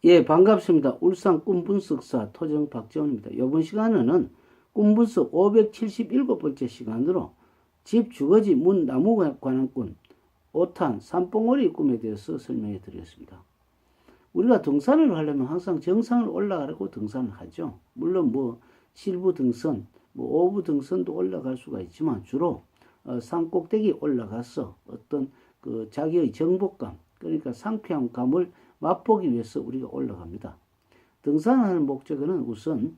예, 반갑습니다. 울산 꿈분석사 토정 박재원입니다. 이번 시간에는 꿈분석 577번째 시간으로 집 주거지 문 나무 관람꾼 5탄 산봉오리 꿈에 대해서 설명해 드리겠습니다. 우리가 등산을 하려면 항상 정상을 올라가려고 등산을 하죠. 물론 실부 등선, 오부 등선도 올라갈 수가 있지만 주로 산 꼭대기 올라가서 어떤 자기의 정복감, 그러니까 상쾌함감을 맛보기 위해서 우리가 올라갑니다. 등산하는 목적은 우선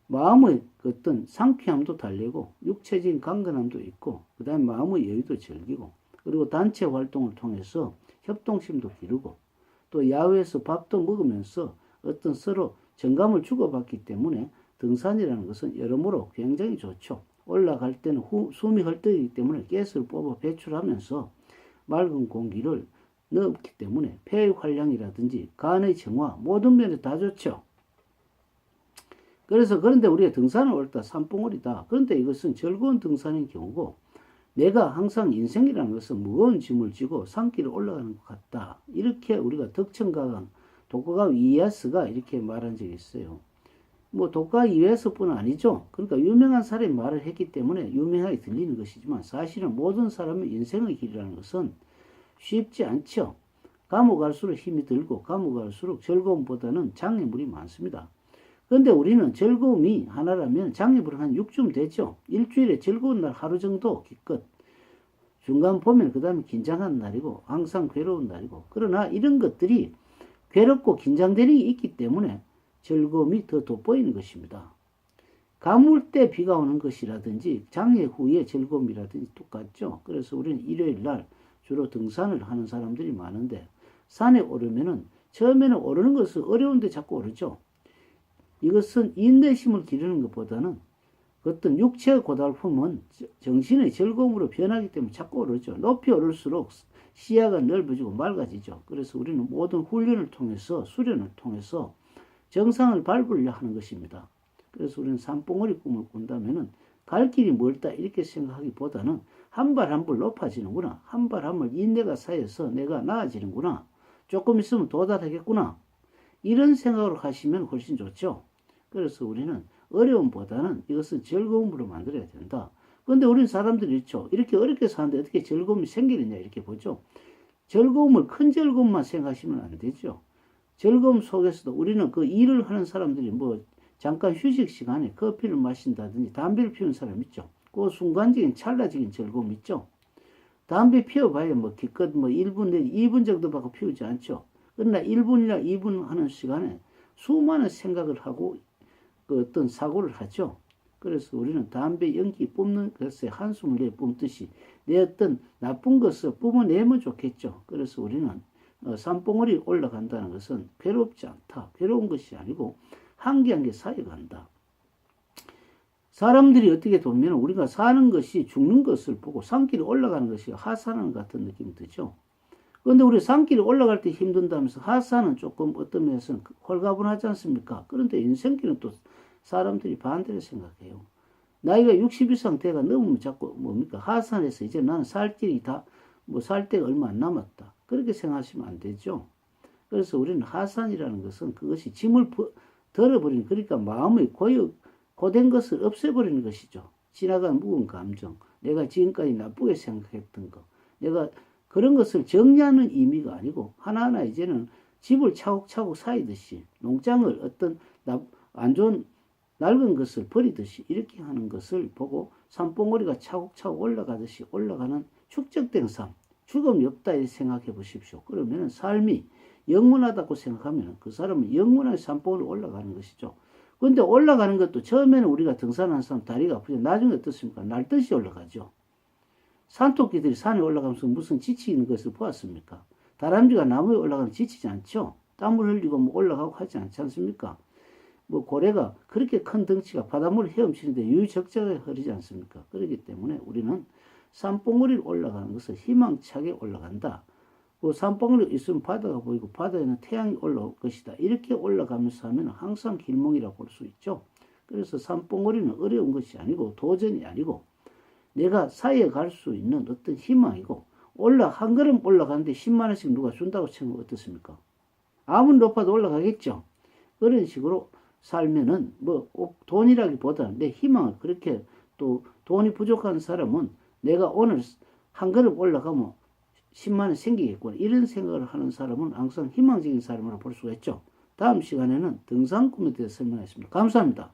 마음의 어떤 상쾌함도 달래고 육체적인 강건함도 있고 그 다음에 마음의 여유도 즐기고 그리고 단체 활동을 통해서 협동심도 기르고 또 야외에서 밥도 먹으면서 어떤 서로 정감을 주고받기 때문에 등산이라는 것은 여러모로 굉장히 좋죠. 올라갈 때는 숨이 헐떡이기 때문에 가스를 뽑아 배출하면서 맑은 공기를 넣기 때문에 폐의 활량이라든지 간의 정화 모든 면에 다 좋죠. 그런데 우리가 등산을 올다 산봉우리다. 그런데 이것은 즐거운 등산인 경우고 내가 항상 인생이라는 것은 무거운 짐을 지고 산길을 올라가는 것 같다. 이렇게 우리가 덕천가강 독가가 이에야스가 이렇게 말한 적이 있어요. 독가 이에야스뿐 아니죠. 그러니까 유명한 사람이 말을 했기 때문에 유명하게 들리는 것이지만 사실은 모든 사람의 인생의 길이라는 것은 쉽지 않죠. 가면 갈수록 힘이 들고 가면 갈수록 즐거움보다는 장애물이 많습니다. 그런데 우리는 즐거움이 하나라면 장애물은 한 6쯤 되죠. 일주일에 즐거운 날 하루 정도 기껏 중간 보면 그 다음에 긴장한 날이고 항상 괴로운 날이고 그러나 이런 것들이 괴롭고 긴장되는 게 있기 때문에 즐거움이 더 돋보이는 것입니다. 가물 때 비가 오는 것이라든지 장애 후의 즐거움이라든지 똑같죠. 그래서 우리는 일요일 날 주로 등산을 하는 사람들이 많은데 산에 오르면은 처음에는 오르는 것은 어려운데 자꾸 오르죠. 이것은 인내심을 기르는 것보다는 어떤 육체의 고달픔은 정신의 즐거움으로 변하기 때문에 자꾸 오르죠. 높이 오를수록 시야가 넓어지고 맑아지죠. 그래서 우리는 모든 훈련을 통해서 수련을 통해서 정상을 밟으려 하는 것입니다. 그래서 우리는 산봉우리 꿈을 꾼다면은 갈 길이 멀다 이렇게 생각하기보다는 한 발 한 발 높아지는구나. 한 발 한 발 인내가 쌓여서 내가 나아지는구나. 조금 있으면 도달하겠구나. 이런 생각으로 하시면 훨씬 좋죠. 그래서 우리는 어려움보다는 이것은 즐거움으로 만들어야 된다. 그런데 우리는 사람들이 있죠. 이렇게 어렵게 사는데 어떻게 즐거움이 생기느냐 이렇게 보죠. 즐거움을 큰 즐거움만 생각하시면 안 되죠. 즐거움 속에서도 우리는 그 일을 하는 사람들이 잠깐 휴식 시간에 커피를 마신다든지 담배를 피우는 사람 있죠. 그 순간적인 찰나적인 즐거움 있죠. 담배 피워봐야 기껏 1분 내지 2분 정도밖에 피우지 않죠. 그러나 1분이나 2분 하는 시간에 수많은 생각을 하고 그 어떤 사고를 하죠. 그래서 우리는 담배 연기 뿜는 것에 한숨을 내 뿜듯이 내 어떤 나쁜 것을 뿜어내면 좋겠죠. 그래서 우리는 산봉우리 올라간다는 것은 괴롭지 않다. 괴로운 것이 아니고 한 개 한 개 쌓여간다. 사람들이 어떻게 보면 우리가 사는 것이 죽는 것을 보고 산길에 올라가는 것이 하산하는 같은 느낌이 드죠. 그런데 우리 산길에 올라갈 때 힘든다면서 하산은 조금 어떤 면에서는 홀가분하지 않습니까? 그런데 인생길은 또 사람들이 반대로 생각해요. 나이가 60 이상 돼가 넘으면 자꾸 하산해서 이제 나는 살 길이 살 데가 얼마 안 남았다. 그렇게 생각하시면 안 되죠. 그래서 우리는 하산이라는 것은 그것이 짐을 덜어버리는, 그러니까 마음의 고된 것을 없애버리는 것이죠. 지나간 묵은 감정, 내가 지금까지 나쁘게 생각했던 것, 내가 그런 것을 정리하는 의미가 아니고 하나하나 이제는 집을 차곡차곡 쌓이듯이 농장을 어떤 안 좋은 낡은 것을 버리듯이 이렇게 하는 것을 보고 산봉우리가 차곡차곡 올라가듯이 올라가는 축적된 삶, 죽음이 없다 이렇게 생각해 보십시오. 그러면 삶이 영원하다고 생각하면 그 사람은 영원한 산봉우리 올라가는 것이죠. 그런데 올라가는 것도 처음에는 우리가 등산하는 사람 다리가 아프죠. 나중에 어떻습니까? 날듯이 올라가죠. 산토끼들이 산에 올라가면서 무슨 지치는 것을 보았습니까? 다람쥐가 나무에 올라가면 지치지 않죠. 땀을 흘리고 올라가고 하지 않지 않습니까? 고래가 그렇게 큰 덩치가 바닷물을 헤엄치는데 유유적적하게 흐르지 않습니까? 그렇기 때문에 우리는 산봉우리를 올라가는 것은 희망차게 올라간다. 산봉우리 있으면 바다가 보이고 바다에는 태양이 올라올 것이다. 이렇게 올라가면서 하면 항상 길몽이라고 볼 수 있죠. 그래서 산봉우리는 어려운 것이 아니고 도전이 아니고 내가 쌓여갈 수 있는 어떤 희망이고 한 걸음 올라가는데 10만 원씩 누가 준다고 치면 어떻습니까? 아무리 높아도 올라가겠죠. 그런 식으로 살면은 뭐 꼭 돈이라기보다 내 희망을 그렇게 또 돈이 부족한 사람은 내가 오늘 한 걸음 올라가면 10만 원 생기겠구나. 이런 생각을 하는 사람은 항상 희망적인 사람으로 볼 수가 있죠. 다음 시간에는 등산 꿈에 대해서 설명하겠습니다. 감사합니다.